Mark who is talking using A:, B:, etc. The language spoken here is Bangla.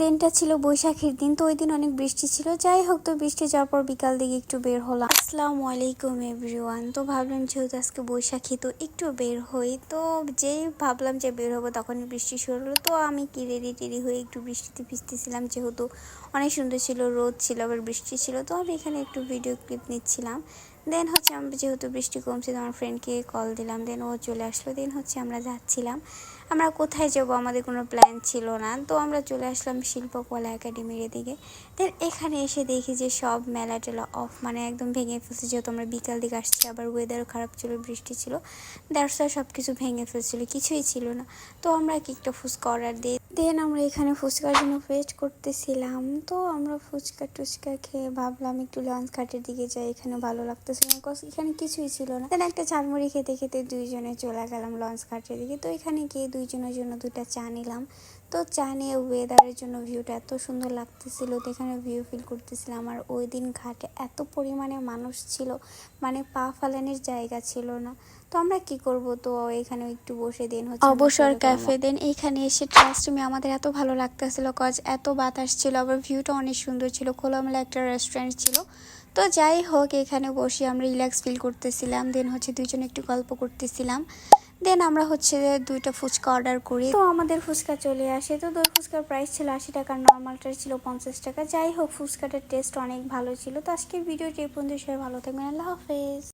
A: দিনটা ছিল বৈশাখের দিন, তো ওই দিন অনেক বৃষ্টি ছিল। যাই হোক, তো বৃষ্টি যাওয়ার পর বিকাল দিকে একটু বের হলাম। আসসালামু আলাইকুম এভরিওয়ান। তো ভাবলাম যেহেতু আজকে বৈশাখী, তো একটু বের হই। তো যেই ভাবলাম যে বের হবো, তখনই বৃষ্টি শুরু হলো। তো আমি কি রেডি টেডি হয়ে একটু বৃষ্টিতে ভিজতেছিলাম, যেহেতু অনেক সুন্দর ছিল, রোদ ছিল, আবার বৃষ্টি ছিল। তো আমি এখানে একটু ভিডিও ক্লিপ নিচ্ছিলাম। দেন হচ্ছে আমি যেহেতু বৃষ্টি কমছে, তো আমার ফ্রেন্ডকে কল দিলাম। দেন ও চলে আসলো। দেন হচ্ছে আমরা যাচ্ছিলাম। আমরা কোথায় যাব, আমাদের কোনো প্ল্যান ছিল না। তো আমরা চলে আসলাম শিল্পকলা একাডেমির এদিকে। দেন এখানে এসে দেখি যে সব মেলা টেলা অফ, মানে একদম ভেঙে ফেলছে। যেহেতু আমরা বিকাল দিকে আসছি, আবার ওয়েদারও খারাপ ছিল, বৃষ্টি ছিল, দ্যাটস ওয়াই সব কিছু ভেঙে ফেলছিল, কিছুই ছিল না। তো আমরা কি একটা ফুচকা অর্ডার দিই। দেন আমরা এখানে ফুচকার জন্য ওয়েট করতেছিলাম। তো আমরা ফুচকা টুচকা খেয়ে ভাবলাম একটু লঞ্চ ঘাটের দিকে যাই। এখানে ভালো লাগতেছিল না, এখানে কিছুই ছিল না। দেন একটা ঝালমুড়ি খেতে খেতে দুইজনে চলে গেলাম লঞ্চ ঘাটের দিকে। তো এখানে গিয়ে দুইজনের জন্য দুইটা চা নিলাম। তো চা নিয়ে ওয়েদারের জন্য ভিউটা এত সুন্দর লাগতেছিল, তো এখানে ভিউ ফিল করতেছিলাম। আর ওই দিন ঘাটে এত পরিমাণে মানুষ ছিল, মানে পা ফালানোর জায়গা ছিল না। তো আমরা কি করব, তো এখানে একটু বসে দেন হচ্ছে অবসর ক্যাফে। দেন এইখানে এসে ট্রাস্ট মি আমাদের এত ভালো লাগতেছিল, কজ এত বাতাস ছিল, আবার ভিউটা অনেক সুন্দর ছিল, খোলামেলা একটা রেস্টুরেন্ট ছিল। তো যাই হোক, এখানে বসে আমরা রিল্যাক্স ফিল করতেছিলাম। দেন হচ্ছে দুইজনে একটু গল্প করতেছিলাম। দেন আমরা হচ্ছে দুইটা ফুচকা অর্ডার করি। তো আমাদের ফুচকা চলে আসে। তো দই ফুচকার প্রাইস ছিল 80 টাকা, নর্মালটা ছিল 50 টাকা। যাই হোক, ফুচকাটার টেস্ট অনেক ভালো ছিল। তো আজকের ভিডিওটি এই পর্যন্ত। সবাই ভালো থাকবেন। আল্লাহ হাফেজ।